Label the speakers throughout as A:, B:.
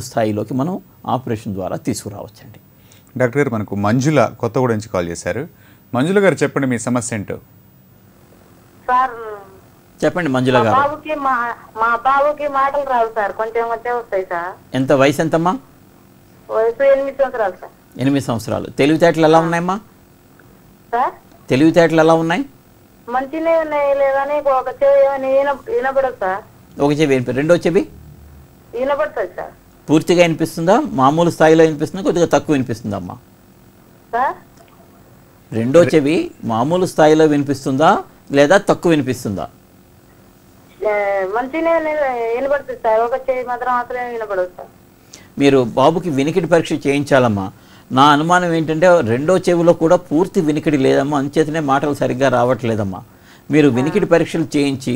A: స్థాయిలోకి మనం ఆపరేషన్ ద్వారా తీసుకురావచ్చండి.
B: డాక్టర్ గారు మనకు మంజుల కొత్తగూడ నుంచి కాల్ చేశారు. మంజుల గారు చెప్పండి మీ సమస్య ఏంటో.
C: సార్
A: చెప్పండి మంజుల గారు.
C: మా బాబుకి మాటలు రావు సార్, కొంచెం కొంచెం వస్తాయి సార్.
A: ఎంత వయసు ఎంతమ్మా?
C: వయసు 8 సంవత్సరాలు సార్.
A: 8 సంవత్సరాలు. తెలివితేటలు ఎలా ఉన్నాయమ్మా?
C: సార్
A: తెలివితేటలు ఎలా ఉన్నాయి?
C: మంచినే ఉన్నాయి, లేదని ఒక చెవి వినపడదు సార్.
A: ఒక చెవి రెండో చెవి
C: వినపడుతుంది సార్.
A: పూర్తిగా వినిపిస్తుందా? మామూలు స్థాయిలో వినిపిస్తుందా? కొద్దిగా తక్కువ వినిపిస్తుందా అమ్మా?
C: సార్
A: రెండో చెవి మామూలు స్థాయిలో వినిపిస్తుందా లేదా తక్కువ వినిపిస్తుందా?
C: మంచినే వినపడుతుంది సార్, ఒక చెవి మాత్రం అసలే వినపడదు సార్.
A: మీరు బాబుకి వినికిడి పరీక్ష చేయించాలమ్మా. నా అనుమానం ఏంటంటే రెండో చెవిలో కూడా పూర్తి వినికిడి లేదమ్మా, అంచేతనే మాటలు సరిగ్గా రావట్లేదమ్మా. మీరు వినికిడి పరీక్షలు చేయించి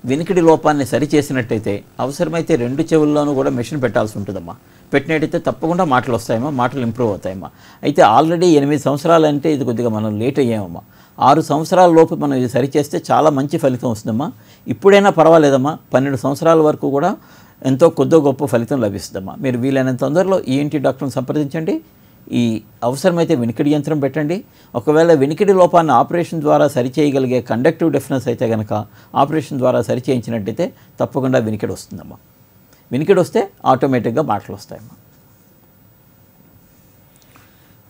A: వినికిడి లోపాన్ని సరిచేసినట్టయితే అవసరమైతే 2 చెవుల్లోనూ కూడా మెషిన్ పెట్టాల్సి ఉంటుందమ్మా. పెట్టినట్టయితే తప్పకుండా మాటలు వస్తాయమ్మా, మాటలు ఇంప్రూవ్ అవుతాయమ్మా. అయితే ఆల్రెడీ 8 సంవత్సరాలు అంటే ఇది కొద్దిగా మనం లేట్ అయ్యామమ్మా. 6 సంవత్సరాల లోపు మనం ఇది సరిచేస్తే చాలా మంచి ఫలితం వస్తుందమ్మా. ఇప్పుడైనా పర్వాలేదమ్మా, 12 సంవత్సరాల వరకు కూడా ఎంతో కొద్దో గొప్ప ఫలితం లభిస్తుందమ్మా. మీరు వీలైనంత తొందరలో ఈఎన్టీ డాక్టర్ని సంప్రదించండి. ఈ అవసరమైతే వినికిడి యంత్రం పెట్టండి. ఒకవేళ వినికిడి లోపాన్ని ఆపరేషన్ ద్వారా సరిచేయగలిగే కండక్టివ్ డెఫ్నెస్ అయితే కనుక ఆపరేషన్ ద్వారా సరిచేయించినట్టయితే తప్పకుండా వినికిడి వస్తుందమ్మా. వినికిడి వస్తే ఆటోమేటిక్గా మాటలు వస్తాయమ్మా.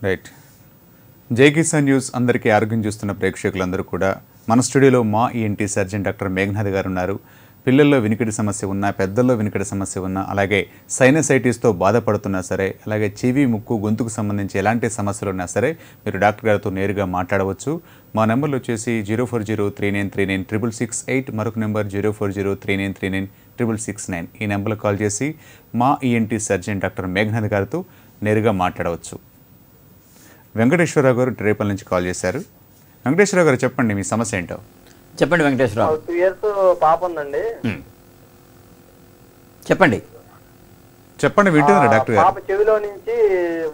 B: రైట్. జై కిసాన్ న్యూస్ అందరికీ ఆరోగ్యం చూస్తున్న ప్రేక్షకులందరూ కూడా మన స్టూడియోలో మా ఈఎన్టీ సర్జన్ డాక్టర్ మేఘనాథ్ గారు ఉన్నారు. పిల్లల్లో వినికిడి సమస్య ఉన్నా, పెద్దల్లో వినికిడి సమస్య ఉన్నా, అలాగే సైనసైటిస్తో బాధపడుతున్నా సరే, అలాగే చెవి, ముక్కు, గొంతుకు సంబంధించి ఎలాంటి సమస్యలు ఉన్నా సరే మీరు డాక్టర్ గారితో నేరుగా మాట్లాడవచ్చు. మా నెంబర్లు వచ్చేసి 04039396668, మరొక నెంబర్ 04039396669. ఈ నెంబర్లో కాల్ చేసి మా ఈఎన్టీ సర్జన్ డాక్టర్ మేఘనాథ్ గారితో నేరుగా మాట్లాడవచ్చు. వెంకటేశ్వరరావు గారు రేపల్ నుంచి కాల్ చేశారు. వెంకటేశ్వరరావు గారు చెప్పండి మీ సమస్య ఏంటో.
A: చెప్పండి వెంకటేశ్వరరావు.
D: 2 years పాప ఉందండి.
A: చెప్పండి
B: వింటున్నారా డాక్టర్ గారు?
D: పాప చెవిలో నుంచి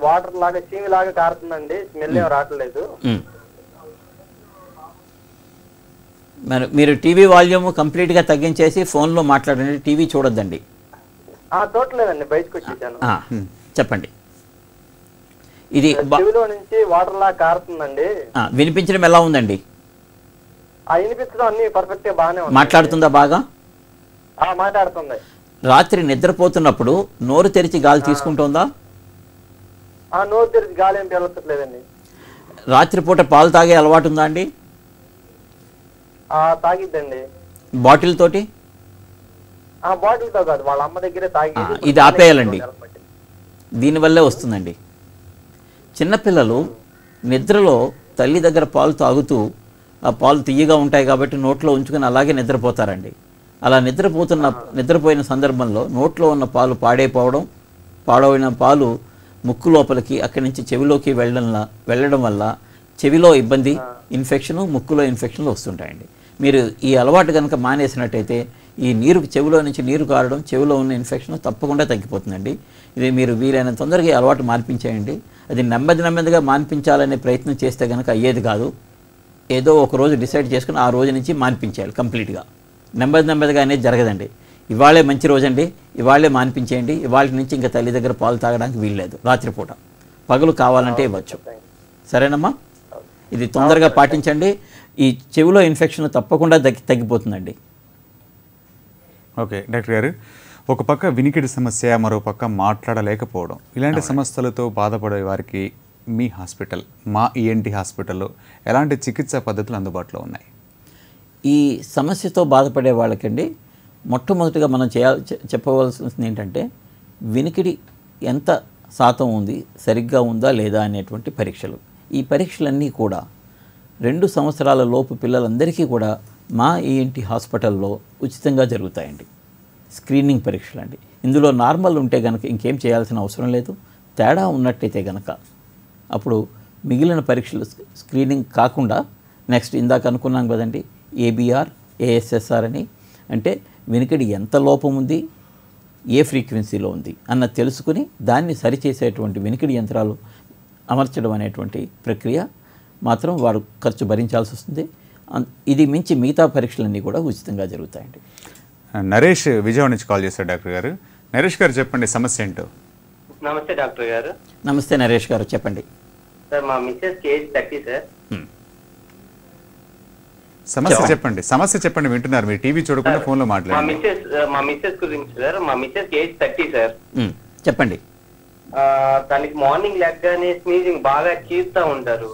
D: వాటర్ లాగా చీమి లాగా కారుతుందండి, స్మెల్ ఏం రావట్లేదు.
A: మరి మీరు టీవీ వాల్యూమ్ కంప్లీట్గా తగ్గించేసి ఫోన్లో మాట్లాడండి, టీవీ చూడొద్దండి.
D: చూడలేదండి, బయటకు వచ్చేసాను.
A: చెప్పండి. ఇది
D: చెవిలో నుంచి వాటర్ లాగా కారుతుందండి.
A: వినిపించడం ఎలా ఉందండి?
D: వినిపించడం అన్ని పర్ఫెక్ట్ గా బాగానే ఉంది.
A: మాట్లాడుతుందా బాగా?
D: మాట్లాడుతుంది.
A: రాత్రి నిద్రపోతున్నప్పుడు నోరు తెరిచి గాలి తీసుకుంటుందా?
D: నోరు తెరిచి గాలి ఏం పీల్చట్లేదండి.
A: రాత్రిపూట పాలు తాగే అలవాటు ఉందా అండి?
D: తాగిద్దండి.
A: బాటిల్ తోటి?
D: బాటిల్ తో కాదు, వాళ్ళ అమ్మ దగ్గరే తాగి.
A: ఇది ఆపేయాలండి, దీనివల్లే వస్తుందండి. చిన్నపిల్లలు నిద్రలో తల్లి దగ్గర పాలు తాగుతూ ఆ పాలు తియ్యగా ఉంటాయి కాబట్టి నోట్లో ఉంచుకొని అలాగే నిద్రపోతారండి. అలా నిద్రపోయిన సందర్భంలో నోట్లో ఉన్న పాలు పాడైన పాలు ముక్కు లోపలికి అక్కడి నుంచి చెవిలోకి వెళ్ళడం వల్ల చెవిలో ఇబ్బంది, ఇన్ఫెక్షను, ముక్కులో ఇన్ఫెక్షన్లు వస్తుంటాయండి. మీరు ఈ అలవాటు కనుక మానేసినట్టయితే ఈ చెవిలో నుంచి నీరు కారడం, చెవిలో ఉన్న ఇన్ఫెక్షన్ తప్పకుండా తగ్గిపోతుందండి. ఇది మీరు వీలైనంత తొందరగా ఈ అలవాటు మాన్పించేయండి. అది నెమ్మదిగా మాన్పించాలనే ప్రయత్నం చేస్తే కనుక అయ్యేది కాదు. ఏదో ఒక రోజు డిసైడ్ చేసుకుని ఆ రోజు నుంచి మాన్పించేయాలి కంప్లీట్గా. నెమ్మదిగా అనేది జరగదండి. ఇవాళే మంచి రోజండి, ఇవాళే మాన్పించేయండి. ఇవాళ నుంచి ఇంకా తల్లి దగ్గర పాలు తాగడానికి వీల్లేదు రాత్రిపూట. పగలు కావాలంటే ఇవ్వచ్చు. సరేనమ్మా? ఇది తొందరగా పాటించండి. ఈ చెవిలో ఇన్ఫెక్షన్ తప్పకుండా తగ్గిపోతుందండి.
B: ఓకే డాక్టర్ గారు, ఒక పక్క వినికిడి సమస్య, మరో పక్క మాట్లాడలేకపోవడం, ఇలాంటి సమస్యలతో బాధపడే వారికి మీ హాస్పిటల్, మా ఈఎన్టీ హాస్పిటల్లో ఎలాంటి చికిత్సా పద్ధతులు అందుబాటులో ఉన్నాయి?
A: ఈ సమస్యతో బాధపడే వాళ్ళకండి మొట్టమొదటిగా మనం చెప్పవలసింది ఏంటంటే వినికిడి ఎంత శాతం ఉంది, సరిగ్గా ఉందా లేదా అనేటువంటి పరీక్షలు. ఈ పరీక్షలన్నీ కూడా 2 సంవత్సరాల లోపు పిల్లలందరికీ కూడా మా ఈఎన్టీ హాస్పిటల్లో ఉచితంగా జరుగుతాయండి. స్క్రీనింగ్ పరీక్షలు అండి. ఇందులో నార్మల్ ఉంటే కనుక ఇంకేం చేయాల్సిన అవసరం లేదు. తేడా ఉన్నట్టయితే కనుక అప్పుడు మిగిలిన పరీక్షలు స్క్రీనింగ్ కాకుండా నెక్స్ట్ ఇందాక అనుకున్నాం కదండి, ఏబిఆర్, ఏఎస్ఎస్ఆర్ అని, అంటే వినికిడి ఎంత లోపం ఉంది, ఏ ఫ్రీక్వెన్సీలో ఉంది అన్న తెలుసుకుని దాన్ని సరిచేసేటువంటి వినికిడి యంత్రాలు అమర్చడం అనేటువంటి ప్రక్రియ మాత్రం వారు ఖర్చు భరించాల్సి వస్తుంది. ఇది మించి మిగతా పరీక్షలన్నీ కూడా ఉచితంగా జరుగుతాయండి.
B: నరేష్ విజయవాడ నుంచి కాల్ చేశారు డాక్టర్ గారు. నరేష్ గారు చెప్పండి సమస్య ఏంటో.
D: నమస్తే డాక్టర్ గారు.
A: నమస్తే నరేష్ గారు, చెప్పండి.
D: సార్ మా మిస్సెస్ ఏజ్ 30 సార్.
B: సమస్య చెప్పండి వింటున్నారు. మీరు టీవీ చూడకుండా ఫోన్ లో మాట్లాడండి.
D: మా మిస్సెస్ గురించి సార్. మా మిస్సెస్ ఏజ్ 30 సార్.
A: చెప్పండి.
D: తనకి మార్నింగ్ లెగ్గానే స్నీజింగ్ బాగా చీస్తా ఉంటారు.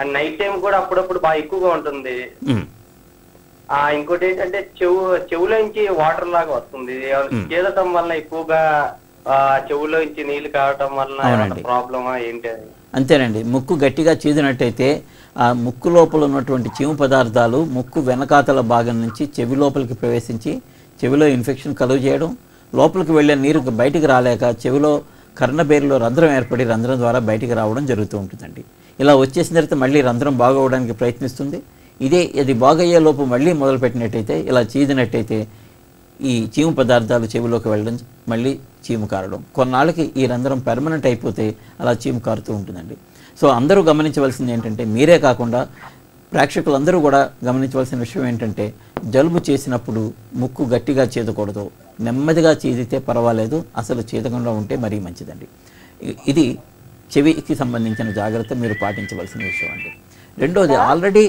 D: అండ్ నైట్ టైం కూడా అప్పుడప్పుడు బాగా ఎక్కువగా ఉంటుంది. ఇంకోటి ఏంటంటే చెవులోంచి వాటర్ లాగా వస్తుంది. చేదటం వల్ల ఎక్కువగా చెవులోంచి నీళ్లు కావటం వల్ల ప్రాబ్లమా ఏంటి అని?
A: అంతేనండి. ముక్కు గట్టిగా చీదినట్టయితే ఆ ముక్కు లోపల ఉన్నటువంటి చీము పదార్థాలు ముక్కు వెనకాతల భాగం నుంచి చెవి లోపలికి ప్రవేశించి చెవిలో ఇన్ఫెక్షన్ కలుగు చేయడం, లోపలికి వెళ్ళే నీరు బయటికి రాలేక చెవిలో కర్ణబేరులో రంధ్రం ఏర్పడి రంధ్రం ద్వారా బయటికి రావడం జరుగుతూ ఉంటుందండి. ఇలా వచ్చేసిన తర్వాత మళ్ళీ రంధ్రం బాగవడానికి ప్రయత్నిస్తుంది. ఇది బాగయ్యే లోపు మళ్ళీ మొదలుపెట్టినట్టయితే, ఇలా చీదినట్టయితే ఈ చీము పదార్థాలు చెవిలోకి వెళ్ళడం, మళ్ళీ చీము కారడం, కొన్నాళ్ళకి ఈ రంధ్రం పెర్మనెంట్ అయిపోతే అలా చీము కారుతూ ఉంటుందండి. సో అందరూ గమనించవలసింది ఏంటంటే, మీరే కాకుండా ప్రేక్షకులందరూ కూడా గమనించవలసిన విషయం ఏంటంటే, జలుబు చేసినప్పుడు ముక్కు గట్టిగా చీదకూడదు. నెమ్మదిగా చీదితే పర్వాలేదు, అసలు చీదకుండా ఉంటే మరీ మంచిదండి. ఇది చెవికి సంబంధించిన జాగ్రత్త మీరు పాటించవలసిన విషయం అండి. రెండోది, ఆల్రెడీ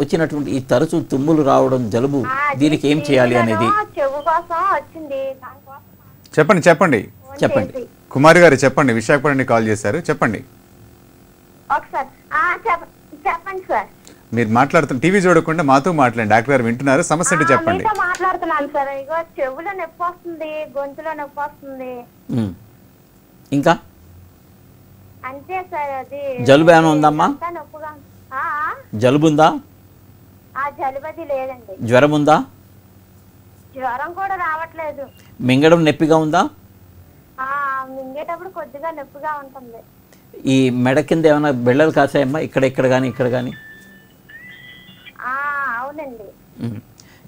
A: వచ్చినటువంటి ఈ తరచూ తుమ్ములు రావడం, జలుబు, దీనికి ఏం చేయాలి అనేది
B: చెప్పండి. చెప్పండి
A: చెప్పండి
B: కుమారి గారు, చెప్పండి. విశాఖపట్నం నుండి కాల్ చేశారు, చెప్పండి. మీరు మాట్లాడుతున్న టీవీ చూడకుండా మాతో మాట్లాడండి. డాక్టర్ గారు వింటున్నారు. సమస్య అంటే చెప్పండి.
C: మాట్లాడుతున్నాను సార్. ఇగో చెవులో నొప్పి వస్తుంది, గొంతులో నొప్పి వస్తుంది.
A: ఇంకా
C: అంతే సార్. అది
A: జలుబు ఏమైనా ఉందమ్మా? జలుబు ఉందా?
C: జలుబది లేదండి.
A: జ్వరం ఉందా?
C: జ్వరం కూడా రావట్లేదు.
A: మింగడం నొప్పిగా ఉందా?
C: మింగేటప్పుడు కొద్దిగా నొప్పిగా ఉంటుంది.
A: ఈ మెడ కింద ఏమైనా బిళ్ళలు కాసాయమ్మా? ఇక్కడ కానీ ఇక్కడ కానీ?
C: అవునండి.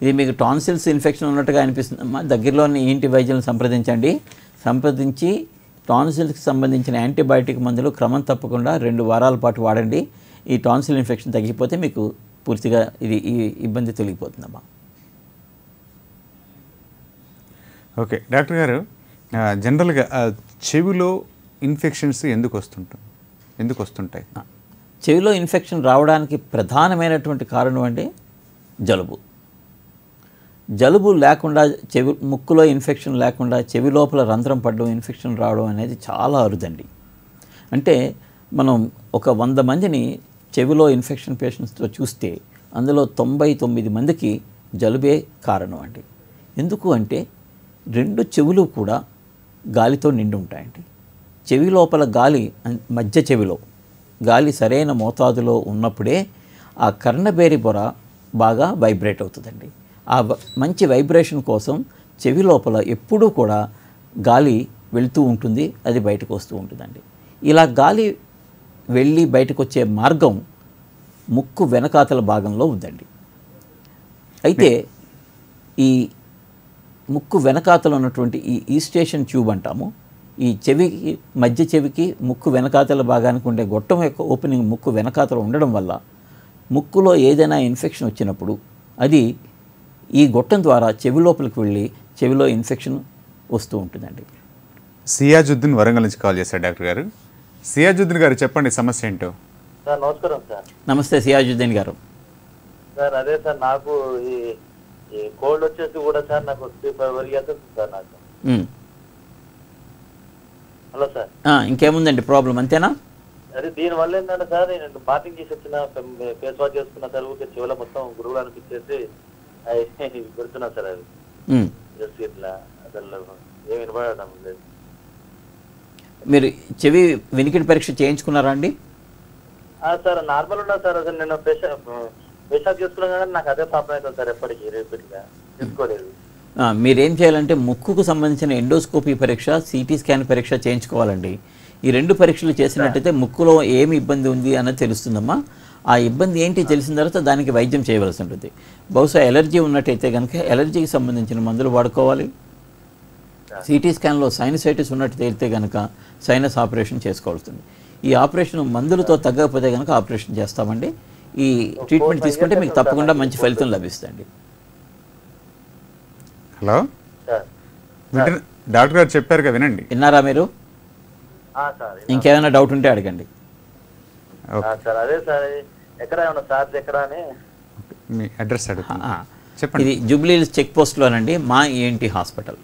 A: ఇది మీకు టాన్సిల్స్ ఇన్ఫెక్షన్ ఉన్నట్టుగా అనిపిస్తుందమ్మా. దగ్గరలోని ఇంటి వైద్యులను సంప్రదించి టాన్సిల్స్కి సంబంధించిన యాంటీబయాటిక్ మందులు క్రమం తప్పకుండా 2 వారాల పాటు వాడండి. ఈ టాన్సిల్ ఇన్ఫెక్షన్ తగ్గిపోతే మీకు పూర్తిగా ఈ ఇబ్బంది తొలగిపోతుందమ్మా.
B: ఓకే డాక్టర్ గారు, జనరల్గా చెవిలో ఇన్ఫెక్షన్స్ ఎందుకు వస్తుంటాయి?
A: చెవిలో ఇన్ఫెక్షన్ రావడానికి ప్రధానమైనటువంటి కారణం అంటే జలుబు లేకుండా, ముక్కులో ఇన్ఫెక్షన్ లేకుండా చెవి లోపల రంధ్రం పడడం, ఇన్ఫెక్షన్ రావడం అనేది చాలా అరుదండి. అంటే మనం ఒక 100 మందిని చెవిలో ఇన్ఫెక్షన్ పేషెంట్స్తో చూస్తే అందులో 99 మందికి జలుబే కారణం అండి. ఎందుకు అంటే 2 చెవులు కూడా గాలితో నిండి ఉంటాయండి. చెవి లోపల గాలి, మధ్య చెవిలో గాలి సరైన మోతాదులో ఉన్నప్పుడే ఆ కర్ణబేరి పొర బాగా వైబ్రేట్ అవుతుందండి. ఆ మంచి వైబ్రేషన్ కోసం చెవి లోపల ఎప్పుడూ కూడా గాలి వెళ్తూ ఉంటుంది, అది బయటకు వస్తూ ఉంటుందండి. ఇలా గాలి వెళ్ళి బయటకు వచ్చే మార్గం ముక్కు వెనకాతల భాగంలో ఉందండి. అయితే ఈ ముక్కు వెనకాతల ఉన్నటువంటి ఈ ఈస్టేషన్ ట్యూబ్ అంటాము, ఈ చెవికి, మధ్య చెవికి ముక్కు వెనకాతల భాగానికి ఉండే గొట్టం యొక్క ఓపెనింగ్ ముక్కు వెనకాతల ఉండడం వల్ల ముక్కులో ఏదైనా ఇన్ఫెక్షన్ వచ్చినప్పుడు అది ఈ గొట్టం ద్వారా చెవి లోపలికి వెళ్ళి చెవిలో ఇన్ఫెక్షన్ వస్తూ ఉంటుందండి.
B: సియాజుద్దీన్ వరంగల్ నుంచి కాల్ చేశారు డాక్టర్ గారు. సియాజుద్దీన్ గారు, చెప్పండి సమస్య ఏంటో.
D: సార్ నమస్కారం సార్.
A: నమస్తే సియాజుద్దీన్ గారు.
D: సార్ అదే సార్, నాకు ఈ కోల్డ్ వచ్చేసి కూడా సార్ నాకు 3-5 ఇయర్స్ సార్ నాకు. Hello sir.
A: ఇంకేముందండి ప్రాబ్లం, అంతేనా?
D: అదే దీనివల్ల ఏంటంటే సార్, నేను బాతింగ్ చేసి వచ్చిన, ఫేస్ వాష్ చేసుకున్న సార్, ఊరికే చెవుల మొత్తం గురువులు అనిపించేసి పెడుతున్నా సార్. అది ఇట్లా అసలు ఏమి వినపడడం లేదు.
A: మీరు చెవి వినికిడి పరీక్ష చేయించుకున్నారా అండి?
D: సార్ నార్మల్ ఉన్నా సార్. అసలు నేను ఫేస్ వాష్ చేసుకున్నా కానీ నాకు అదే ప్రాబ్లం అవుతుంది సార్, ఎప్పటికీ రిపీట్గా చేసుకోలేదు.
A: మీరేం చేయాలంటే ముక్కుకు సంబంధించిన ఎండోస్కోపీ పరీక్ష, సిటీ స్కాన్ పరీక్ష చేయించుకోవాలండి. ఈ 2 పరీక్షలు చేసినట్టయితే ముక్కులో ఏమి ఇబ్బంది ఉంది అన్నది తెలుస్తుందమ్మా. ఆ ఇబ్బంది ఏంటి తెలిసిన తర్వాత దానికి వైద్యం చేయవలసి ఉంటుంది. బహుశా ఎలర్జీ ఉన్నట్టయితే కనుక ఎలర్జీకి సంబంధించిన మందులు వాడుకోవాలి. సిటీ స్కాన్లో సైనసైటిస్ ఉన్నట్టు తేలితే కనుక సైనస్ ఆపరేషన్ చేసుకోవాల్సింది. ఈ ఆపరేషన్ మందులతో తగ్గకపోతే కనుక ఆపరేషన్ చేస్తామండి. ఈ ట్రీట్మెంట్ తీసుకుంటే మీకు తప్పకుండా మంచి ఫలితం లభిస్తుంది.
B: హలో డాక్టర్ గారు చెప్పారు కదా, వినండి.
A: విన్నారా మీరు?
D: సార్
A: ఇంకేమైనా డౌట్ ఉంటే అడగండి.
D: సార్ అదే సార్ ఎక్కడ ఏమన్నా చార్జ్ ఎక్కడ అని
B: మీ అడ్రస్ అడుగుతాను.
A: ఇది
B: చెప్పండి.
A: జూబ్లీ చెక్ పోస్ట్లోనండి, మా ENT hospital.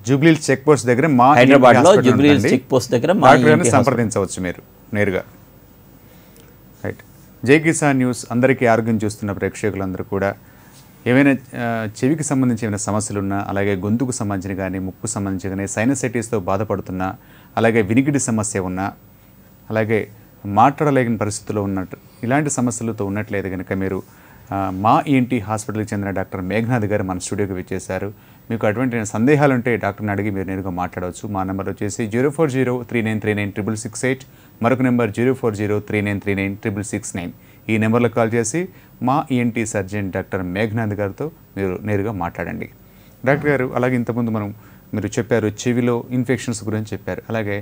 B: Jubilee check post దగ్గర మా
A: హైదరాబాద్లో జూబ్లీ చెక్ పోస్ట్ దగ్గర మా
B: డాక్టర్ గారిని
A: ENT
B: సంప్రదించవచ్చు మీరు నేరుగా. రైట్. జై కిసాన్ న్యూస్ అందరికీ ఆరోగ్యం చూస్తున్న ప్రేక్షకులందరూ కూడా ఏమైనా చెవికి సంబంధించి ఏమైనా సమస్యలు ఉన్నా, అలాగే గొంతుకు సంబంధించిన కానీ ముక్కు సంబంధించిన కానీ సైనసైటిస్తో బాధపడుతున్నా, అలాగే వినికిడి సమస్య ఉన్నా, అలాగే మాట్లాడలేని పరిస్థితిలో ఉన్నట్టు ఇలాంటి సమస్యలతో ఉన్నట్లయితే కనుక మీరు మా ఈఎన్టీ హాస్పిటల్కి చెందిన డాక్టర్ మేఘనాథ్ గారు మన స్టూడియోకి విచ్చేశారు. మీకు అటువంటి సందేహాలు ఉంటే డాక్టర్ని అడిగి మీరు నేరుగా మాట్లాడవచ్చు. మా నెంబర్ వచ్చేసి 04039396668, మరొక నెంబర్ 04039396669. ఈ నెంబర్లో కాల్ చేసి మా ఈఎన్టీ సర్జన్ డాక్టర్ మేఘనాథ్ గారితో మీరు నేరుగా మాట్లాడండి. డాక్టర్ గారు, అలాగే ఇంతకుముందు మీరు చెప్పారు చెవిలో ఇన్ఫెక్షన్స్ గురించి చెప్పారు, అలాగే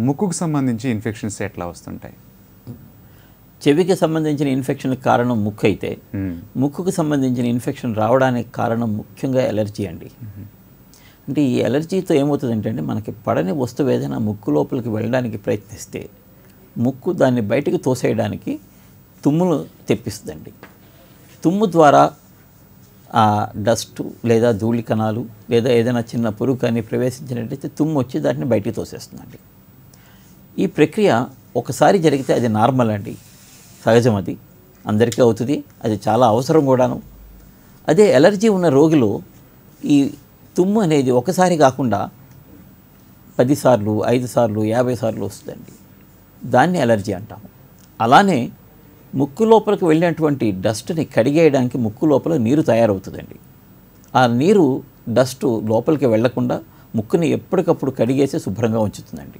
B: ముక్కుకు సంబంధించి ఇన్ఫెక్షన్స్ ఎట్లా వస్తుంటాయి?
A: చెవికి సంబంధించిన ఇన్ఫెక్షన్ కారణం ముక్కు అయితే, ముక్కుకు సంబంధించిన ఇన్ఫెక్షన్ రావడానికి కారణం ముఖ్యంగా ఎలర్జీ అండి. అంటే ఈ ఎలర్జీతో ఏమవుతుందంటే మనకి పడని వస్తువు ఏదైనా ముక్కు లోపలికి వెళ్ళడానికి ప్రయత్నిస్తే ముక్కు దాన్ని బయటకు తోసేయడానికి తుమ్ములు తెప్పిస్తుందండి. తుమ్ము ద్వారా ఆ డస్ట్ లేదా ధూళి కణాలు లేదా ఏదైనా చిన్న పురుగు కానీ ప్రవేశించినట్టయితే తుమ్ము వచ్చి దాన్ని బయటికి తోసేస్తుందండి. ఈ ప్రక్రియ ఒకసారి జరిగితే అది నార్మల్ అండి, సహజం, అది అందరికీ అవుతుంది, అది చాలా అవసరం కూడాను. అదే ఎలర్జీ ఉన్న రోగిలో ఈ తుమ్ము అనేది ఒకసారి కాకుండా 10 సార్లు 5 సార్లు 50 సార్లు వస్తుందండి. దాన్ని ఎలర్జీ అంటాము. అలానే ముక్కు లోపలికి వెళ్ళినటువంటి డస్ట్ని కడిగేయడానికి ముక్కు లోపల నీరు తయారవుతుందండి. ఆ నీరు డస్ట్ లోపలికి వెళ్లకుండా ముక్కుని ఎప్పటికప్పుడు కడిగేసి శుభ్రంగా ఉంచుతుందండి.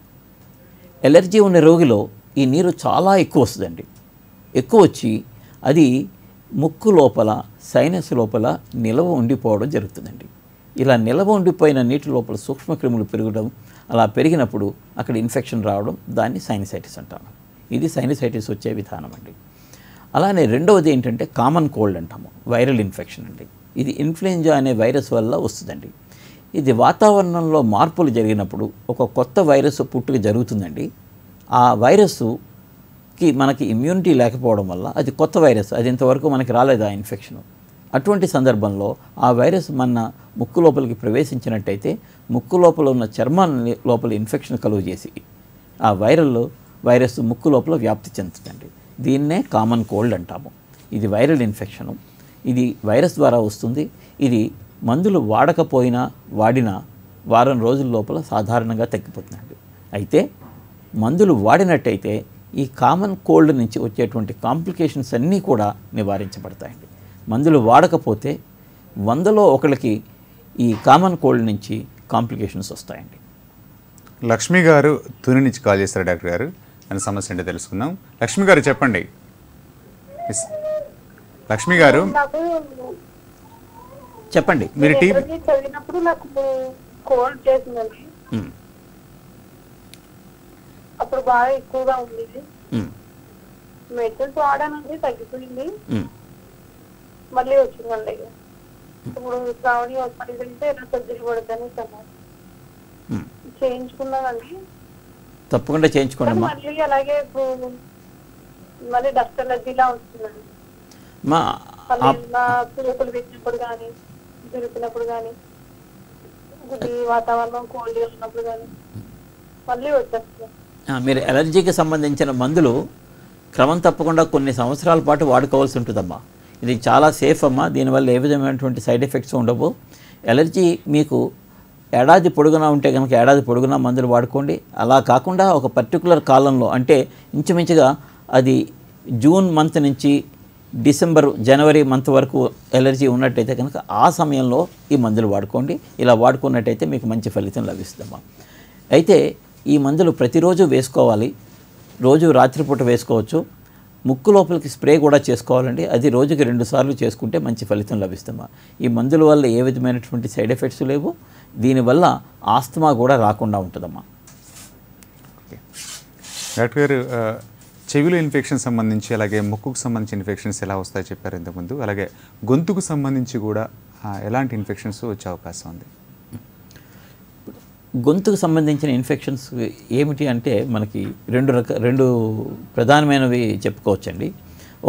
A: ఎలర్జీ ఉన్న రోగిలో ఈ నీరు చాలా ఎక్కువ వస్తుందండి. ఎక్కువ వచ్చి అది ముక్కు లోపల సైనస్ లోపల నిలవ ఉండిపోవడం జరుగుతుందండి. ఇలా నిలవ ఉండిపోయిన నీటి లోపల సూక్ష్మక్రిములు పెరగడం, అలా పెరిగినప్పుడు అక్కడ ఇన్ఫెక్షన్ రావడం, దాన్ని సైనసైటిస్ అంటాము. ఇది సైనసైటిస్ వచ్చే విధానం అండి. అలానే రెండవది ఏంటంటే కామన్ కోల్డ్ అంటాము, వైరల్ ఇన్ఫెక్షన్ అండి. ఇది ఇన్ఫ్లుయెంజా అనే వైరస్ వల్ల వస్తుందండి. ఇది వాతావరణంలో మార్పులు జరిగినప్పుడు ఒక కొత్త వైరస్ పుట్టుక జరుగుతుందండి. ఆ వైరస్కి మనకి ఇమ్యూనిటీ లేకపోవడం వల్ల అది కొత్త వైరస్, అది ఇంతవరకు మనకి రాలేదు ఆ ఇన్ఫెక్షన్. అటువంటి సందర్భంలో ఆ వైరస్ మన ముక్కు లోపలికి ప్రవేశించినట్టయితే ముక్కు లోపల ఉన్న చర్మాన్ని లోపల ఇన్ఫెక్షన్ కలుగు చేసి ఆ వైరస్ ముక్కు లోపల వ్యాప్తి చెందుతుందండి. దీన్నే కామన్ కోల్డ్ అంటాము. ఇది వైరల్ ఇన్ఫెక్షను. ఇది వైరస్ ద్వారా వస్తుంది. ఇది మందులు వాడిన వారం రోజుల లోపల సాధారణంగా తగ్గిపోతుందండి. అయితే మందులు వాడినట్టయితే ఈ కామన్ కోల్డ్ నుంచి వచ్చేటువంటి కాంప్లికేషన్స్ అన్నీ కూడా నివారించబడతాయండి. మందులు వాడకపోతే 100లో 1కి ఈ కామన్ కోల్డ్ నుంచి కాంప్లికేషన్స్ వస్తాయండి.
B: లక్ష్మి గారు తుని నుంచి కాల్ చేస్తారు డాక్టర్ గారు, అని సమస్య అంటే తెలుసుకుందాం. లక్ష్మి గారు చెప్పండి. లక్ష్మి గారు
A: చెప్పండి.
B: మీరు
C: చదివినప్పుడు నాకు కోల్డ్ చేసిందండి. అప్పుడు బాగా ఎక్కువగా ఉంది. మెడిసిన్స్ వాడానండి, తగ్గిపోయింది. మళ్ళీ వచ్చిందండి. ఇప్పుడు శ్రావణి హాస్పిటల్ వెళ్తే ఎలా సర్జరీ పడుతుందని చేయించుకున్నానండి.
A: తప్పకుండా చేయించుకోండి అమ్మా.
C: మళ్ళీ అలాగే ఇప్పుడు మళ్ళీ డస్ట్ ఎలర్జీలా వస్తుందండి. పులుపులు పెట్టినప్పుడు కానీ, దురిపినప్పుడు కానీ, వాతావరణం కోల్డ్ ఉన్నప్పుడు కానీ మళ్ళీ వచ్చేస్తుంది.
A: మీరు ఎలర్జీకి సంబంధించిన మందులు క్రమం తప్పకుండా కొన్ని సంవత్సరాల పాటు వాడుకోవాల్సి ఉంటుందమ్మా. ఇది చాలా సేఫ్ అమ్మా. దీనివల్ల ఏ విధమైనటువంటి సైడ్ ఎఫెక్ట్స్ ఉండవు. ఎలర్జీ మీకు ఏడాది పొడుగునా ఉంటే కనుక ఏడాది పొడుగునా మందులు వాడుకోండి. అలా కాకుండా ఒక పర్టికులర్ కాలంలో, అంటే ఇంచుమించుగా అది జూన్ మంత్ నుంచి జనవరి మంత్ వరకు ఎలర్జీ ఉన్నట్టయితే కనుక ఆ సమయంలో ఈ మందులు వాడుకోండి. ఇలా వాడుకున్నట్టయితే మీకు మంచి ఫలితం లభిస్తుందమ్మా. అయితే ఈ మందులు ప్రతిరోజు వేసుకోవాలి. రోజు రాత్రిపూట వేసుకోవచ్చు. ముక్కు లోపలికి స్ప్రే కూడా చేసుకోవాలండి. అది రోజుకి 2 సార్లు చేసుకుంటే మంచి ఫలితం లభిస్తుందమ్మా. ఈ మందుల వల్ల ఏ విధమైనటువంటి సైడ్ ఎఫెక్ట్స్ లేవు. దీనివల్ల ఆస్తమా కూడా రాకుండా ఉంటుందమ్మా.
B: డాక్టర్ గారు, చెవిలో ఇన్ఫెక్షన్ సంబంధించి అలాగే ముక్కుకు సంబంధించి ఇన్ఫెక్షన్స్ ఎలా వస్తాయో చెప్పారు ఇంతకుముందు. అలాగే గొంతుకు సంబంధించి కూడా ఎలాంటి ఇన్ఫెక్షన్స్ వచ్చే అవకాశం ఉంది?
A: గొంతుకు సంబంధించిన ఇన్ఫెక్షన్స్ ఏమిటి అంటే మనకి రెండు ప్రధానమైనవి చెప్పుకోవచ్చండి.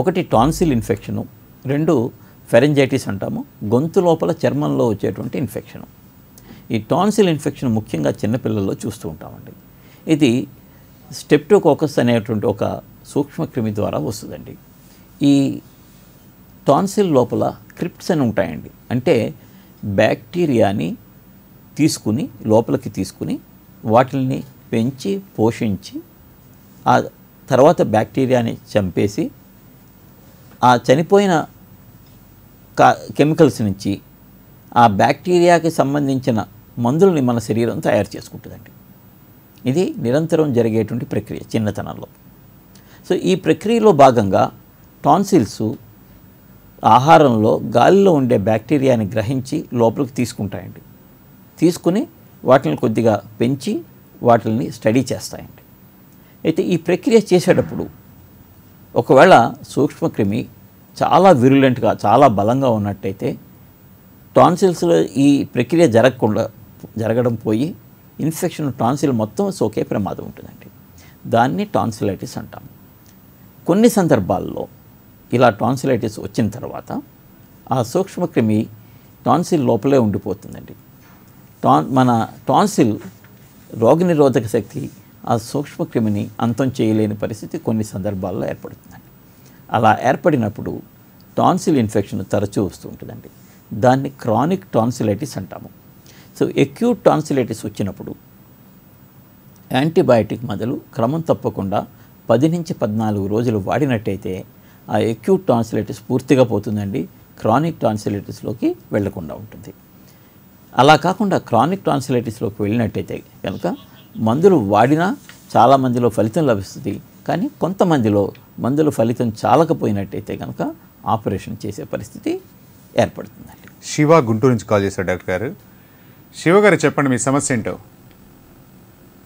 A: ఒకటి టాన్సిల్ ఇన్ఫెక్షను, రెండు ఫెరెంజైటిస్ అంటాము, గొంతు లోపల చర్మంలో వచ్చేటువంటి ఇన్ఫెక్షను. ఈ టాన్సిల్ ఇన్ఫెక్షన్ ముఖ్యంగా చిన్నపిల్లల్లో చూస్తూ ఉంటామండి. ఇది స్టెప్టోకోకస్ అనేటువంటి ఒక సూక్ష్మక్రిమి ద్వారా వస్తుందండి. ఈ టాన్సిల్ లోపల క్రిప్ట్స్ అని ఉంటాయండి. అంటే బ్యాక్టీరియాని లోపలికి తీసుకుని వాటిని పెంచి పోషించి ఆ తర్వాత బ్యాక్టీరియాని చంపేసి ఆ చనిపోయిన కెమికల్స్ నుంచి ఆ బ్యాక్టీరియాకి సంబంధించిన మందుల్ని మన శరీరం తయారు చేసుకుంటుందండి. ఇది నిరంతరం జరిగేటువంటి ప్రక్రియ చిన్నతనంలో. సో ఈ ప్రక్రియలో భాగంగా టాన్సిల్స్ ఆహారంలో గాలిలో ఉండే బ్యాక్టీరియాని గ్రహించి లోపలికి తీసుకుంటాయండి. తీసుకుని వాటిని కొద్దిగా పెంచి వాటిని స్టడీ చేస్తాయండి. అయితే ఈ ప్రక్రియ చేసేటప్పుడు ఒకవేళ సూక్ష్మక్రిమి చాలా విరులెంట్గా చాలా బలంగా ఉన్నట్టయితే టాన్సిల్స్లో ఈ ప్రక్రియ జరగడం పోయి ఇన్ఫెక్షన్ టాన్సిల్ మొత్తం సోకే ప్రమాదం ఉంటుందండి. దాన్ని టాన్సిలైటిస్ అంటాం. కొన్ని సందర్భాల్లో ఇలా టాన్సిలైటిస్ వచ్చిన తర్వాత ఆ సూక్ష్మక్రిమి టాన్సిల్ లోపలే ఉండిపోతుందండి. మన టాన్సిల్ రోగనిరోధక శక్తి ఆ సూక్ష్మక్రిమిని అంతం చేయలేని పరిస్థితి కొన్ని సందర్భాల్లో ఏర్పడుతుందండి. అలా ఏర్పడినప్పుడు టాన్సిల్ ఇన్ఫెక్షన్ తరచూ వస్తూ ఉంటుందండి. దాన్ని క్రానిక్ టాన్సిలైటిస్ అంటాము. సో ఎక్యూట్ టాన్సిలైటిస్ వచ్చినప్పుడు యాంటీబయాటిక్ మందులు క్రమం తప్పకుండా 10 నుంచి 14 రోజులు వాడినట్టయితే ఆ ఎక్యూట్ టాన్సిలైటిస్ పూర్తిగా పోతుందండి. క్రానిక్ టాన్సిలైటిస్లోకి వెళ్లకుండా ఉంటుంది. అలా కాకుండా క్రానిక్ టాన్సిలైటిస్లోకి వెళ్ళినట్టయితే కనుక మందులు వాడినా చాలామందిలో ఫలితం లభిస్తుంది. కానీ కొంతమందిలో మందులు ఫలితం చాలకపోయినట్టయితే కనుక ఆపరేషన్ చేసే పరిస్థితి ఏర్పడుతుందండి.
B: శివ గుంటూరు నుంచి కాల్ చేశారు డాక్టర్ గారు. శివ గారు చెప్పండి మీ సమస్య ఏంటో.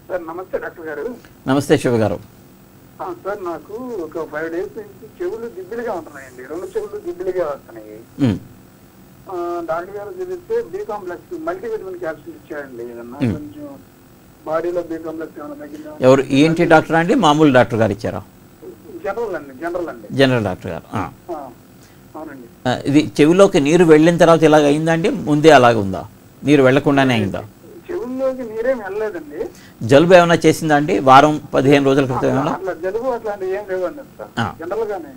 E: సార్ నమస్తే డాక్టర్ గారు.
A: నమస్తే శివ గారు.
E: సార్ నాకు ఒక 5 days నుంచి చెవులు దిబ్బిలిగా ఉంటున్నాయండి. 2 చెవులు దిబ్బిలిగా వస్తున్నాయి. డాక్టర్ గారు చదివితే బి కాంప్లెక్స్ మల్టీవిటమిన్ క్యాప్సూల్ ఇచ్చారండి. ఏదన్నా కొంచెం బాడీలో బి కాంప్లెక్స్ ఏమైనా తగ్గిందా?
A: ఎవరు ఏంటి డాక్టర్ అండి? మామూలు డాక్టర్ గారు ఇచ్చారా? జనరల్ డాక్టర్ గారు.
E: అవునండి.
A: ఇది చెవిలోకి నీరు వెళ్ళిన తర్వాత ఇలాగ అయిందండి? ముందే అలాగ ఉందా? నీరు వెళ్లకుండానే అయిందా?
E: చెవుల్లోకి నీరేం వెళ్ళలేదండి.
A: జలుబు ఏమైనా చేసిందా అండి? వారం 15 రోజుల క్రితం ఏమైనా?
E: జలుబు అట్లాంటివి ఏం లేవండి. జనరల్ గానే.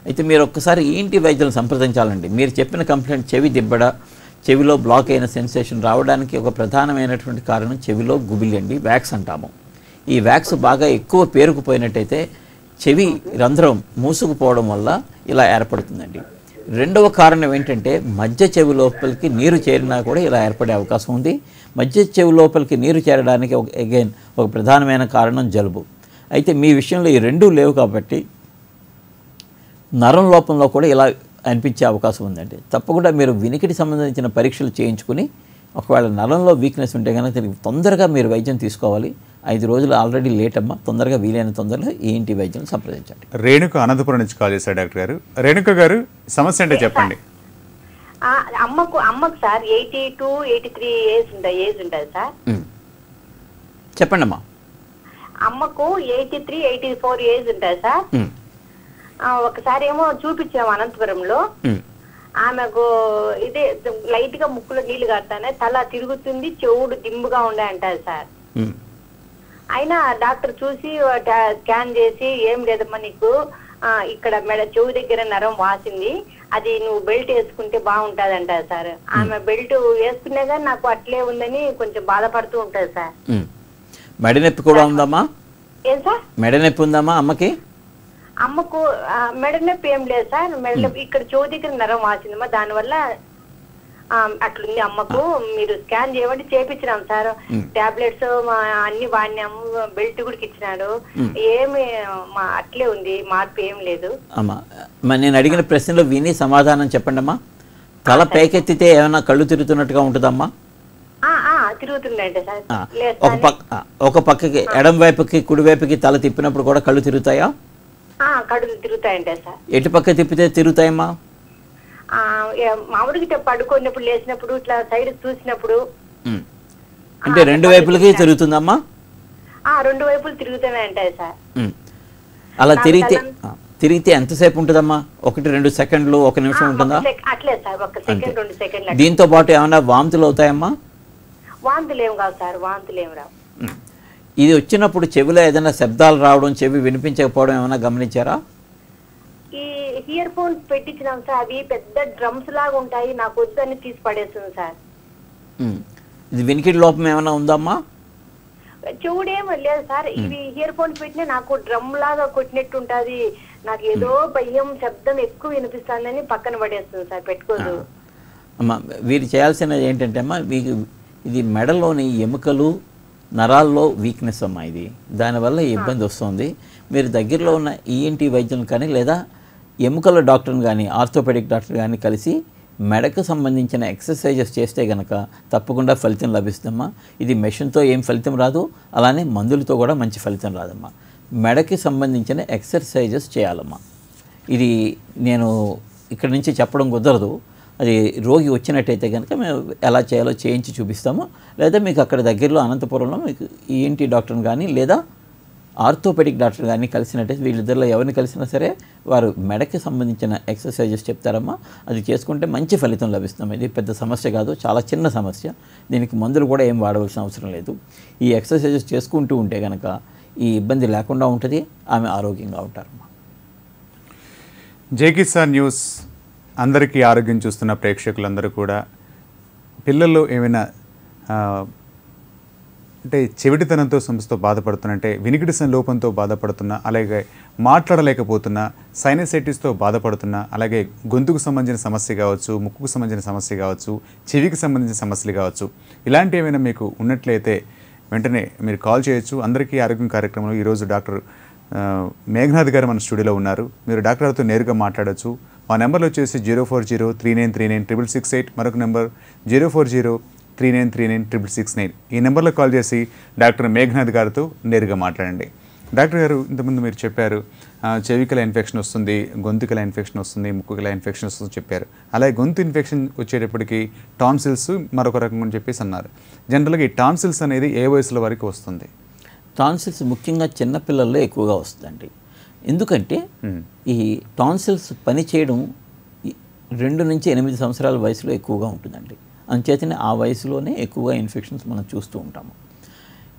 A: అయితే మీరు ఒక్కసారి ఏంటి వైద్యులను సంప్రదించాలండి. మీరు చెప్పిన కంప్లైంట్ చెవి దిబ్బడ, చెవిలో బ్లాక్ అయిన సెన్సేషన్ రావడానికి ఒక ప్రధానమైనటువంటి కారణం చెవిలో గుబిలి అండి, వ్యాక్స్ అంటాము. ఈ వ్యాక్స్ బాగా ఎక్కువ పేరుకుపోయినట్టయితే చెవి రంధ్రం మూసుకుపోవడం వల్ల ఇలా ఏర్పడుతుందండి. రెండవ కారణం ఏంటంటే మధ్య చెవి లోపలికి నీరు చేరినా కూడా ఇలా ఏర్పడే అవకాశం ఉంది. మధ్య చెవి లోపలికి నీరు చేరడానికి ఒక ప్రధానమైన కారణం జలుబు. అయితే మీ విషయంలో ఈ రెండూ లేవు కాబట్టి నరం లోపంలో కూడా ఇలా అనిపించే అవకాశం ఉందండి. తప్పకుండా మీరు వినికిడి సంబంధించిన పరీక్షలు చేయించుకుని ఒకవేళ నరంలో వీక్నెస్ ఉంటే కనుక తొందరగా మీరు వైద్యం తీసుకోవాలి. 5 రోజులు ఆల్రెడీ లేట్ అమ్మా. తొందరగా వీలైన తొందరలో ఏంటి వైద్యం సంప్రదించండి.
B: రేణుక అనంతపురం నుంచి కాల్ చేశారు డాక్టర్ గారు. రేణుక గారు సమస్య అంటే చెప్పండి.
F: అమ్మకు సార్ 82, 83 ఏజ్ ఉంటుంది సార్.
A: చెప్పండి అమ్మా.
F: అమ్మకు 83, 84 ఏజ్ ఉంటుంది సార్. ఒకసారి ఏమో చూపించాము అనంతపురంలో. ఆమెకు ఇదే లైట్ గా ముక్కులో నీళ్లు కడతానే తల తిరుగుతుంది, చెవుడు దింబుగా ఉండే అంటారు సార్. అయినా డాక్టర్ చూసి స్కాన్ చేసి ఏం లేదమ్మా నీకు ఇక్కడ చెవు దగ్గర నరం వాసింది, అది నువ్వు బెల్ట్ వేసుకుంటే బాగుంటది అంటారు సార్. ఆమె బెల్ట్ వేసుకునే కానీ నాకు అట్లే ఉందని కొంచెం బాధపడుతూ ఉంటది సార్.
A: మెడ నొప్పి కూడా ఉందమ్మా?
F: ఏం సార్?
A: మెడ నొప్పి ఉందమ్మా అమ్మకి?
F: అమ్మకు మెడ నొప్పి ఏం లేదు సార్. మెడ నొప్పి ఇక్కడ చెవు దగ్గర నరం వాసిందమ్మా, దానివల్ల అట్లుంది అమ్మకు. మీరు స్కాన్ చేయమంటే చేపించినాం సార్. టాబ్లెట్స్ అన్ని వాడినాము, బెల్ట్ కూడా ఇచ్చినాడు. ఏమి అట్లే ఉంది, మార్పు ఏం లేదు.
A: అమ్మా నేను అడిగిన ప్రశ్నలో విని సమాధానం చెప్పండి అమ్మా. తల పైకెత్తితే ఏమైనా కళ్ళు తిరుగుతున్నట్టుగా ఉంటుందమ్మా?
F: తిరుగుతుందంటే సార్.
A: ఒక పక్కకి ఎడం వైపుకి కుడి వైపుకి తల తిప్పినప్పుడు కూడా కళ్ళు తిరుగుతాయా?
F: కళ్ళు తిరుగుతాయంటే సార్.
A: ఎటు పక్క తిప్పితే తిరుగుతాయమ్మా?
F: మామూలుగా పడుకున్నప్పుడు లేచినప్పుడు ఇట్లా సైడ్ చూసినప్పుడు
A: అంటే రెండు వైపులకి తిరుగుతుందమ్మా?
F: రెండు వైపులు తిరుగుతూనే ఉంటాయి సార్.
A: అలా తిరిగితే ఎంతసేపు ఉంటుందమ్మా? 1-2 సెకండ్లు, 1 నిమిషం ఉంటుందా?
F: అట్లే సార్, 1 సెకండ్ 2 సెకండ్లు.
A: దీంతో పాటు ఏమైనా వాంతులు అవుతాయమ్మా?
F: వాంతులు ఏం కాదు సార్, వాంతులు ఏం రావు.
A: ఇది వచ్చినప్పుడు చెవిలో ఏదైనా శబ్దాలు రావడం, చెవి వినిపించకపోవడం ఏమైనా గమనించారా?
F: ఈ ఇయర్ ఫోన్స్ పెట్టించినాం సార్, అవి పెద్ద డ్రమ్స్ లాగా ఉంటాయి, నాకు వద్దని తీసి పడేస్తుంది సార్.
A: ఇది వినికిడి లోపం ఏమైనా ఉందమ్మా?
F: చెవుడేం లేదు సార్, ఇవి ఇయర్ ఫోన్స్ పెట్టినా నాకు డ్రమ్ లాగా కొట్టినట్టు ఉంటది, నాకు ఏదో భయం, శబ్దం ఎక్కువ వినిపిస్తుందని పక్కన పడేస్తుంది సార్, పెట్టుకోదు.
A: అమ్మా వీరు చేయాల్సినది ఏంటంటే అమ్మా, ఇది మెడలోని ఎముకలు నరాల్లో వీక్నెస్ అమ్మా, ఇది దానివల్ల ఇబ్బంది వస్తుంది. మీరు దగ్గరలో ఉన్న ఈఎన్టీ వైద్యులను కానీ లేదా ఎముకల డాక్టర్ని కానీ ఆర్థోపెడిక్ డాక్టర్ కానీ కలిసి మెడకు సంబంధించిన ఎక్సర్సైజెస్ చేస్తే కనుక తప్పకుండా ఫలితం లభిస్తుందమ్మా. ఇది మెషిన్తో ఏం ఫలితం రాదు, అలానే మందులతో కూడా మంచి ఫలితం రాదమ్మా. మెడకి సంబంధించిన ఎక్సర్సైజెస్ చేయాలమ్మా. ఇది నేను ఇక్కడి నుంచి చెప్పడం కుదరదు, అది రోగి వచ్చినట్టయితే కనుక మేము ఎలా చేయాలో చేయించి చూపిస్తాము. లేదా మీకు అక్కడ దగ్గరలో అనంతపురంలో మీకు ఈఎన్టీ డాక్టర్ని కానీ లేదా ఆర్థోపెడిక్ డాక్టర్ కానీ కలిసినట్టయితే వీళ్ళిద్దరిలో ఎవరిని కలిసినా సరే వారు మెడకి సంబంధించిన ఎక్సర్సైజెస్ చెప్తారమ్మా. అది చేసుకుంటే మంచి ఫలితం లభిస్తాం. ఇది పెద్ద సమస్య కాదు, చాలా చిన్న సమస్య, దీనికి మందులు కూడా ఏం వాడవలసిన అవసరం లేదు. ఈ ఎక్సర్సైజెస్ చేసుకుంటూ ఉంటే కనుక ఈ ఇబ్బంది లేకుండా ఉంటుంది, ఆమె ఆరోగ్యంగా ఉంటారమ్మా.
B: జై కిసాన్ న్యూస్ అందరికీ ఆరోగ్యం చూస్తున్న ప్రేక్షకులందరూ కూడా పిల్లల్లో ఏమైనా అంటే చెవిటితనంతో సమస్యతో బాధపడుతున్నా, అంటే వినికిడి లోపంతో బాధపడుతున్నా, అలాగే మాట్లాడలేకపోతున్నా, సైనసైటిస్తో బాధపడుతున్నా, అలాగే గొంతుకు సంబంధించిన సమస్య కావచ్చు, ముక్కుకు సంబంధించిన సమస్య కావచ్చు, చెవికి సంబంధించిన సమస్యలు కావచ్చు, ఇలాంటి ఏమైనా మీకు ఉన్నట్లయితే వెంటనే మీరు కాల్ చేయొచ్చు. అందరికీ ఆరోగ్యం కార్యక్రమంలో ఈరోజు డాక్టర్ మేఘనాథ్ గారు మన స్టూడియోలో ఉన్నారు. మీరు డాక్టర్ గారితో నేరుగా మాట్లాడచ్చు. మా నెంబర్లు వచ్చేసి 04039396668, మరొక నెంబర్ 04039396669. ఈ నెంబర్లో కాల్ చేసి డాక్టర్ మేఘనాథ్ గారితో నేరుగా మాట్లాడండి. డాక్టర్ గారు, ఇంతకుముందు మీరు చెప్పారు చెవికల ఇన్ఫెక్షన్ వస్తుంది, గొంతుకల ఇన్ఫెక్షన్ వస్తుంది, ముక్కుకల ఇన్ఫెక్షన్ వస్తుంది చెప్పారు. అలాగే గొంతు ఇన్ఫెక్షన్ వచ్చేటప్పటికి టాన్సిల్స్ మరొక రకం అని చెప్పేసి అన్నారు. జనరల్గా ఈ టాన్సిల్స్ అనేది ఏ వయసుల వరకు వస్తుంది?
A: టాన్సిల్స్ ముఖ్యంగా చిన్నపిల్లల్లో ఎక్కువగా వస్తుందండి. ఎందుకంటే ఈ టాన్సిల్స్ పనిచేయడం 2 నుంచి 8 సంవత్సరాల వయసులో ఎక్కువగా ఉంటుందండి. అంచేతనే ఆ వయసులోనే ఎక్కువగా ఇన్ఫెక్షన్స్ మనం చూస్తూ ఉంటాము.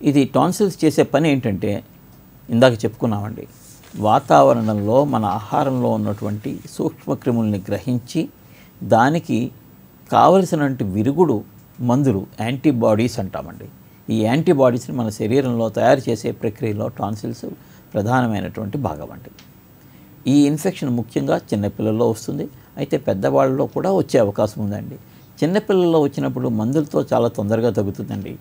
A: ఇది టాన్సిల్స్ చేసే పని ఏంటంటే ఇందాక చెప్పుకున్నామండి, వాతావరణంలో మన ఆహారంలో ఉన్నటువంటి సూక్ష్మక్రిముల్ని గ్రహించి దానికి కావలసినటువంటి విరుగుడు మందులు యాంటీబాడీస్ అంటామండి. ఈ యాంటీబాడీస్ని మన శరీరంలో తయారు చేసే ప్రక్రియలో టాన్సిల్స్ ప్రధానమైనటువంటి భాగం అండి. ఈ ఇన్ఫెక్షన్ ముఖ్యంగా చిన్నపిల్లల్లో వస్తుంది, అయితే పెద్దవాళ్ళలో కూడా వచ్చే అవకాశం ఉందండి. చిన్నపిల్లల్లో వచ్చినప్పుడు మందులతో చాలా తొందరగా తగ్గుతుందండి.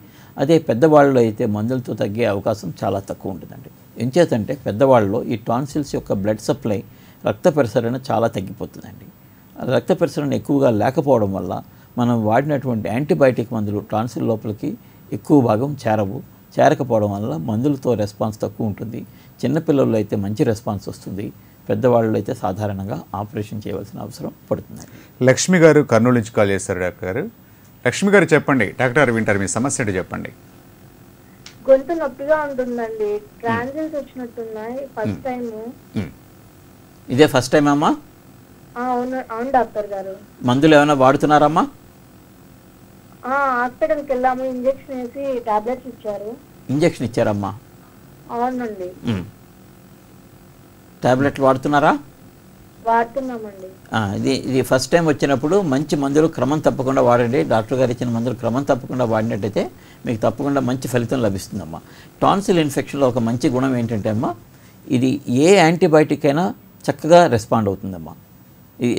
A: అదే పెద్దవాళ్ళలో అయితే మందులతో తగ్గే అవకాశం చాలా తక్కువ ఉంటుందండి. ఎంచేతంటే పెద్దవాళ్ళలో ఈ టాన్సిల్స్ యొక్క బ్లడ్ సప్లై, రక్త ప్రసరణ చాలా తగ్గిపోతుందండి. రక్త ప్రసరణ ఎక్కువగా లేకపోవడం వల్ల మనం వాడినటువంటి యాంటీబయాటిక్ మందులు టాన్సిల్ లోపలికి ఎక్కువ భాగం చేరకపోవడం వల్ల మందులతో రెస్పాన్స్ తక్కువ ఉంటుంది. చిన్నపిల్లల్లో అయితే మంచి రెస్పాన్స్ వస్తుంది, పెద్దవాళ్ళు అయితే సాధారణంగా ఆపరేషన్ చేయవలసిన అవసరం పడుతుంది.
B: లక్ష్మి గారు కర్నూలు నుంచి కాల్ చేస్తారు. డాక్టర్ గారు, లక్ష్మి గారు చెప్పండి. డాక్టర్ గారు వింటారు, మీ సమస్య ఏంటో చెప్పండి.
C: గొంతు నొప్పిగా ఉంటుందండి, ట్రాన్సిల్స్ వచ్చినట్టున్నాయి ఫస్ట్ టైం.
A: ఇదే ఫస్ట్ టైం అమ్మా?
C: అవును అవును డాక్టర్ గారు.
A: మందులు ఏమైనా వాడుతున్నారమ్మా?
C: హాస్పిటల్కి వెళ్ళాము, ఇంజెక్షన్ వేసి టాబ్లెట్స్ ఇచ్చారు.
A: ఇంజెక్షన్ ఇచ్చారమ్మా?
C: అవునండి.
A: టాబ్లెట్లు వాడుతున్నారా?
C: వాడుతున్నామండి.
A: ఇది ఫస్ట్ టైం వచ్చినప్పుడు మంచి మందులు క్రమం తప్పకుండా వాడండి. డాక్టర్ గారు ఇచ్చిన మందులు క్రమం తప్పకుండా వాడినట్టయితే మీకు తప్పకుండా మంచి ఫలితం లభిస్తుందమ్మా. టాన్సిల్ ఇన్ఫెక్షన్లో ఒక మంచి గుణం ఏంటంటే అమ్మా, ఇది ఏ యాంటీబయాటిక్ అయినా చక్కగా రెస్పాండ్ అవుతుందమ్మా.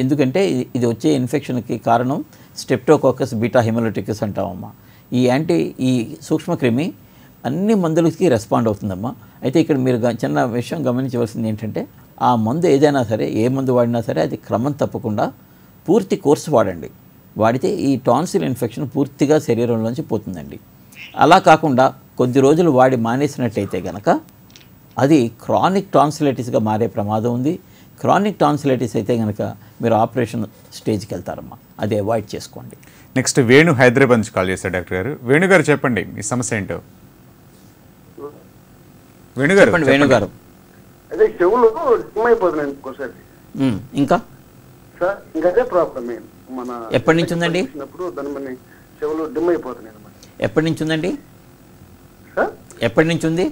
A: ఎందుకంటే ఇది వచ్చే ఇన్ఫెక్షన్కి కారణం స్ట్రెప్టోకోకస్ బీటా హిమోలైటికస్ అంటామమ్మా. ఈ సూక్ష్మక్రిమి అన్ని మందులకి రెస్పాండ్ అవుతుందమ్మా. అయితే ఇక్కడ మీరు చిన్న విషయం గమనించవలసింది ఏంటంటే, ఆ మందు ఏదైనా సరే, ఏ మందు వాడినా సరే అది క్రమం తప్పకుండా పూర్తి కోర్సు వాడండి. వాడితే ఈ టాన్సిల్ ఇన్ఫెక్షన్ పూర్తిగా శరీరంలోంచి పోతుందండి. అలా కాకుండా కొద్ది రోజులు వాడి మానేసినట్టయితే కనుక అది క్రానిక్ టాన్సిలైటిస్గా మారే ప్రమాదం ఉంది. క్రానిక్ టాన్సిలైటిస్ అయితే కనుక మీరు ఆపరేషన్ స్టేజ్కి వెళ్తారమ్మా. అది అవాయిడ్ చేసుకోండి.
B: నెక్స్ట్ వేణు హైదరాబాద్ నుంచి కాల్ చేశారు డాక్టర్ గారు. వేణు గారు చెప్పండి మీ సమస్య ఏంటో. వేణు గారు
A: చెప్పండి వేణు గారు.
E: అదే చెవులు డిమ్ అయిపోతున్నాయి ఇంకోసారి.
A: ఇంకా
E: సార్ ఇంకా అదే ప్రాబ్లం మన
A: ఎప్పటి నుంచి ఉందండి?
E: దాని మన చెవులు డిమ్ అయిపోతున్నాయి అన్నమాట.
A: ఎప్పటి నుంచి ఉందండి?
E: సార్
A: ఎప్పటి నుంచి ఉంది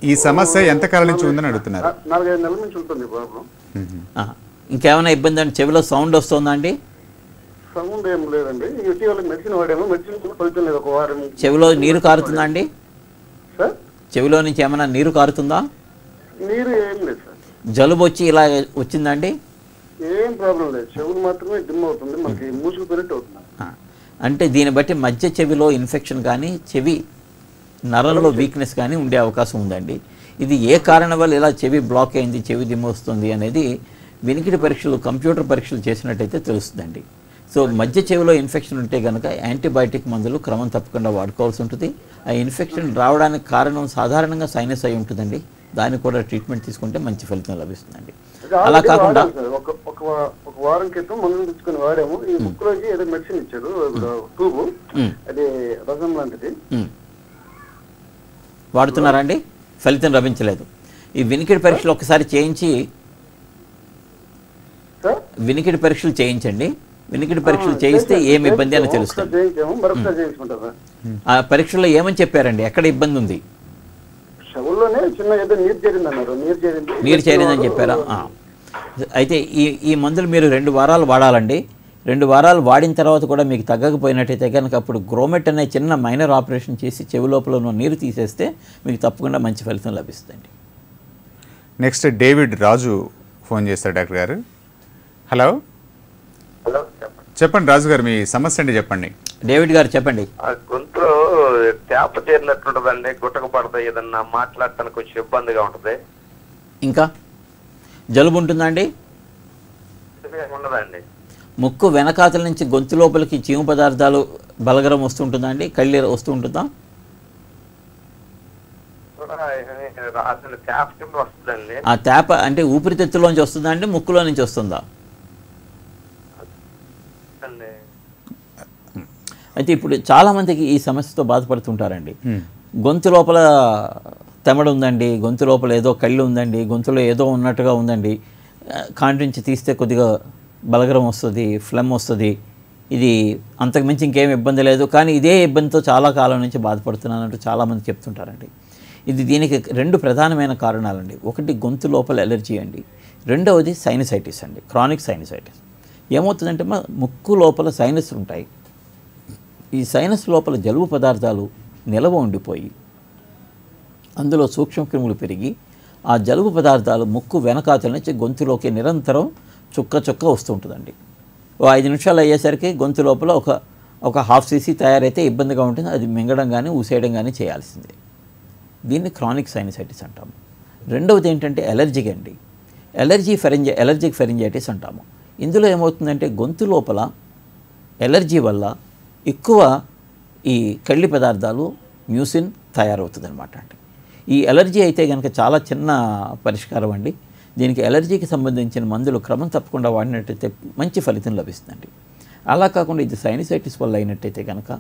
B: ఈ సమస్య? ఎంత కాలం నుంచి ఉందని అడుగుతున్నారు.
E: 4-5 నెలల నుంచి ఉంటుంది ప్రాబ్లం.
A: ఇంకేమైనా ఇబ్బంది అండి? చెవిలో సౌండ్ వస్తుందా అండి?
E: సౌండ్ ఏం లేదండి. ఇటీవల మెడిసిన్ వాడాము, మెడిసిన్ కూడా ఫలితం లేదు. ఒక వారం.
A: చెవిలో నీరు కారుతుందా అండి?
E: సార్
A: చెవిలో నుంచి ఏమైనా నీరు కారుతుందా?
E: నీరు ఏం లేదు సార్.
A: జలుబు వచ్చి ఇలా వచ్చిందండి?
E: ఏం ప్రాబ్లం లేదు, చెవులు మాత్రమే డిమ్ అవుతుంది, మనకి మూసుకుపోయినట్టు అవుతుంది.
A: అంటే దీన్ని బట్టి మధ్య చెవిలో ఇన్ఫెక్షన్ కానీ చెవి నరంలో వీక్నెస్ కానీ ఉండే అవకాశం ఉందండి. ఇది ఏ కారణం వల్ల ఇలా చెవి బ్లాక్ అయింది, చెవి దిమ్మ వస్తుంది అనేది వినికిడి పరీక్షలు, కంప్యూటర్ పరీక్షలు చేసినట్టయితే తెలుస్తుందండి. సో మధ్య చెవిలో ఇన్ఫెక్షన్ ఉంటే కనుక యాంటీబయాటిక్ మందులు క్రమం తప్పకుండా వాడుకోవాల్సి ఉంటుంది. ఆ ఇన్ఫెక్షన్ రావడానికి కారణం సాధారణంగా సైనస్ అయి ఉంటుందండి. దానికి కూడా ట్రీట్మెంట్ తీసుకుంటే మంచి ఫలితం లభిస్తుందండి. అలా కాకుండా
E: ఒక వారం క్రితం మందులు తెచ్చుకొని వాడాము. ఈ ముక్కులోకి ఏదో మెడిసిన్ ఇచ్చారు, ట్యూబ్, అది రసం లాంటిది.
A: వాడుతున్నారండి? ఫలితం లభించలేదు. ఈ వినికిడి పరీక్షలు ఒకసారి చేయించి వినికిడి పరీక్షలు చేయించండి. వినికిడి పరీక్షలు చేయిస్తే ఏమి ఇబ్బంది అని తెలుస్తుంది. ఆ పరీక్షల్లో ఏమని చెప్పారండి? ఎక్కడ ఇబ్బంది ఉంది? నీరు చేరిందని చెప్పారా? అయితే ఈ మందులు మీరు 2 వారాలు వాడాలండి. 2 వారాలు వాడిన తర్వాత కూడా మీకు తగ్గకపోయినట్టయితే కనుక అప్పుడు గ్రోమెట్ అనే చిన్న మైనర్ ఆపరేషన్ చేసి చెవి లోపల ఉన్న నీరు తీసేస్తే మీకు తప్పకుండా మంచి ఫలితం లభిస్తుంది.
B: నెక్స్ట్ డేవిడ్ రాజు ఫోన్ చేస్తారు డాక్టర్ గారు. హలో
G: హలో
B: చెప్పండి రాజు గారు, మీ సమస్య అంటే చెప్పండి.
A: డేవిడ్ గారు చెప్పండి.
G: గొంతులో తేప చేరినట్టుంటదండి, గుట్టకు పడతాయి, ఏదన్నా మాట్లాడటానికి కొంచెం ఇబ్బందిగా ఉంటుంది.
A: ఇంకా జలుబు ఉంటుందా అండి?
G: ఉండదండి.
A: ముక్కు వెనకాతల నుంచి గొంతు లోపలికి చీము పదార్థాలు బలగరం వస్తుంటుందా అండి? కళ్ళీ వస్తూ ఉంటుందా?
G: వస్తుందండి.
A: ఆ తేప అంటే ఊపిరితిత్తులోంచి వస్తుందా అండి, ముక్కులో నుంచి వస్తుందా? అయితే ఇప్పుడు చాలామందికి ఈ సమస్యతో బాధపడుతుంటారండి. గొంతు లోపల తెమడ ఉందండి, గొంతు లోపల ఏదో కళ్ళు ఉందండి, గొంతులో ఏదో ఉన్నట్టుగా ఉందండి, కాంటి నుంచి తీస్తే కొద్దిగా బలగరం వస్తుంది, ఫ్లెమ్ వస్తుంది, ఇది అంతకుమించి ఇంకేం ఇబ్బంది లేదు, కానీ ఇదే ఇబ్బందితో చాలా కాలం నుంచి బాధపడుతున్నానంటూ చాలామంది చెప్తుంటారండి. దీనికి 2 ప్రధానమైన కారణాలండి. ఒకటి గొంతు లోపల ఎలర్జీ అండి, రెండవది సైనసైటిస్ అండి, క్రానిక్ సైనసైటిస్. ఏమవుతుందంటే ముక్కు లోపల సైనస్ ఉంటాయి. ఈ సైనస్ లోపల జలుబు పదార్థాలు నిలవ ఉండిపోయి అందులో సూక్ష్మక్రిములు పెరిగి ఆ జలుబు పదార్థాలు ముక్కు వెనకాతల నుంచి గొంతులోకి నిరంతరం చుక్క వస్తుంటుందండి. 5 నిమిషాలు అయ్యేసరికి గొంతు లోపల ఒక ½ cc తయారైతే ఇబ్బందిగా ఉంటుంది. అది మింగడం కానీ ఊసేయడం కానీ చేయాల్సిందే. దీన్ని క్రానిక్ సైనసైటిస్ అంటాము. రెండవది ఏంటంటే ఎలర్జీ అండి, ఎలర్జిక్ ఫెరింజైటిస్ అంటాము. ఇందులో ఏమవుతుందంటే గొంతు లోపల ఎలర్జీ వల్ల ఎక్కువ ఈ కళ్ళి పదార్థాలు మ్యూసిన్ తయారవుతుంది అనమాట. అండి ఈ ఎలర్జీ అయితే కనుక చాలా చిన్న పరిష్కారం అండి. దీనికి ఎలర్జీకి సంబంధించిన మందులు క్రమం తప్పకుండా వాడినట్టయితే మంచి ఫలితం లభిస్తుందండి. అలా కాకుండా ఇది సైనసైటిస్ వల్ల అయినట్టయితే కనుక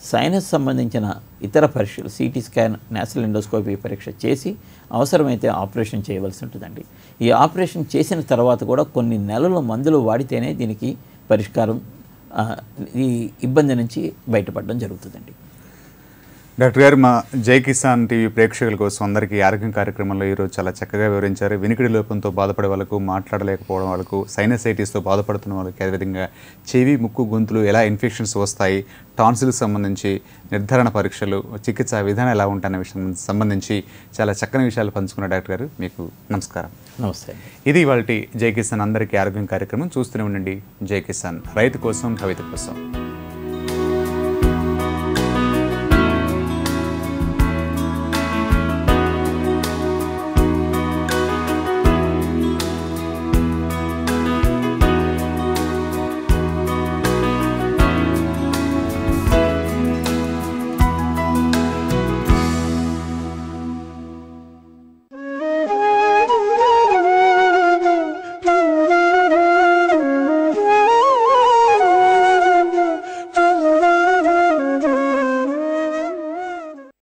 A: సైనస్ సంబంధించిన ఇతర పరీక్షలు, సిటీ స్కాన్, నేసల్ ఎండోస్కోపీ పరీక్ష చేసి అవసరమైతే ఆపరేషన్ చేయవలసి ఉంటుందండి. ఈ ఆపరేషన్ చేసిన తర్వాత కూడా కొన్ని నెలల మందులు వాడితేనే దీనికి పరిష్కారం, ఈ ఇబ్బంది నుంచి బయటపడడం జరుగుతుందండి.
B: డాక్టర్ గారు, మా జై కిసాన్ టీవీ ప్రేక్షకుల కోసం అందరికీ ఆరోగ్యం కార్యక్రమంలో ఈరోజు చాలా చక్కగా వివరించారు. వినికిడి లోపంతో బాధపడే వాళ్ళకు, మాట్లాడలేకపోవడం వాళ్ళకు, సైనసైటిస్తో బాధపడుతున్న వాళ్ళకి, అదేవిధంగా చెవి, ముక్కు, గొంతులు ఎలా ఇన్ఫెక్షన్స్ వస్తాయి, టాన్సిల్కి సంబంధించి నిర్ధారణ పరీక్షలు, చికిత్సా విధానం ఎలా ఉంటాయనే విషయం సంబంధించి చాలా చక్కని విషయాలు పంచుకున్న డాక్టర్ గారు, మీకు నమస్కారం.
A: నమస్తే.
B: ఇది ఇవాళ జై కిసాన్ అందరికీ ఆరోగ్యం కార్యక్రమం. చూస్తూనే ఉండండి జై కిసాన్, రైతు కోసం, కవిత కోసం.